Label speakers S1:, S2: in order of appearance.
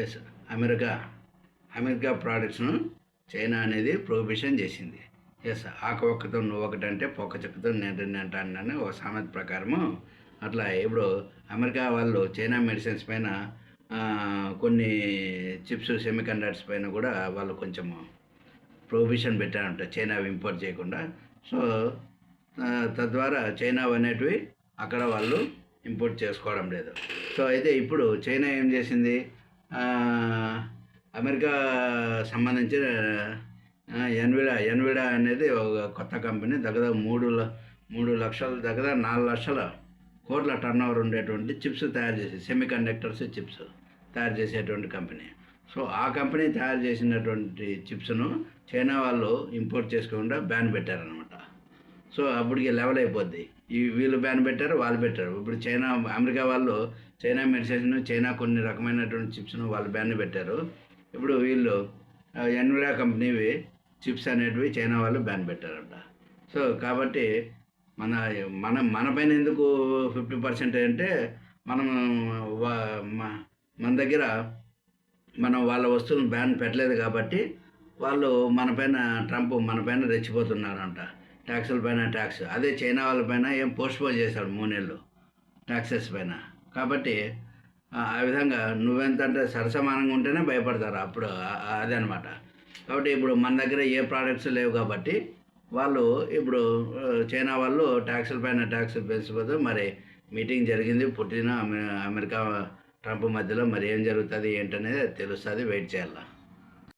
S1: Yes. America America ప్రోడక్ట్స్ను China అనేది prohibition చేసింది. Yes. ఆక ఒక్కతో నువ్వు ఒకటంటే పొక్క చెక్కతో నేను అంటానని ఒక సామెత ప్రకారము అట్లా ఇప్పుడు అమెరికా వాళ్ళు చైనా మెడిసిన్స్ పైన కొన్ని చిప్స్ సెమీ కండక్టర్స్ పైన కూడా వాళ్ళు కొంచెము ప్రొహిబిషన్ పెట్టారంట, చైనా ఇంపోర్ట్ చేయకుండా. సో తద్వారా చైనా అనేటివి అక్కడ వాళ్ళు ఇంపోర్ట్ చేసుకోవడం లేదు. సో అయితే ఇప్పుడు చైనా ఏం చేసింది, అమెరికా సంబంధించిన ఎన్విడా అనేది ఒక కొత్త కంపెనీ, దగ్గర 3 లక్షల దగ్గర 4 లక్షల కోట్ల టర్న్ ఓవర్ ఉండేటువంటి చిప్స్ తయారు చేసి సెమీ కండక్టర్స్ చిప్స్ తయారు చేసేటువంటి కంపెనీ. సో ఆ కంపెనీ తయారు చేసినటువంటి చిప్స్ను చైనా వాళ్ళు ఇంపోర్ట్ చేసుకోకుండా బ్యాన్ పెట్టారనమాట. సో అప్పటికి లెవెల్ అయిపోద్ది. వీళ్ళు బ్యాన్ పెట్టారు, వాళ్ళు పెట్టారు. ఇప్పుడు అమెరికా వాళ్ళు చైనా మెడిసిన్, చైనా కొన్ని రకమైనటువంటి చిప్స్ను వాళ్ళు బ్యాన్ పెట్టారు. ఇప్పుడు వీళ్ళు ఎన్విడా కంపెనీవి చిప్స్ అనేటివి చైనా వాళ్ళు బ్యాన్ పెట్టారంట. సో కాబట్టి మన మన మన పైన ఎందుకు 50% అంటే మనం మన దగ్గర మనం వాళ్ళ వస్తువులను బ్యాన్ పెట్టలేదు కాబట్టి వాళ్ళు ట్రంప్ మన పైన రెచ్చిపోతున్నారంట. ట్యాక్సుల పైన ట్యాక్స్. అదే చైనా వాళ్ళ పైన ఏం పోస్ట్పోన్ చేశాడు 3 నెలలు ట్యాక్సెస్ పైన. కాబట్టి ఆ విధంగా నువ్వెంత అంటే సరసమానంగా ఉంటేనే భయపడతారు అప్పుడు, అదనమాట. కాబట్టి ఇప్పుడు మన దగ్గర ఏ ప్రోడక్ట్స్ లేవు కాబట్టి వాళ్ళు ఇప్పుడు చైనా వాళ్ళు ట్యాక్సుల పైన ట్యాక్స్ పెంచిపోతే మరి మీటింగ్ జరిగింది పుట్టిన అమెరికా ట్రంప్ మధ్యలో. మరి ఏం జరుగుతుంది ఏంటనేది తెలుస్తుంది, వెయిట్ చేయాలి.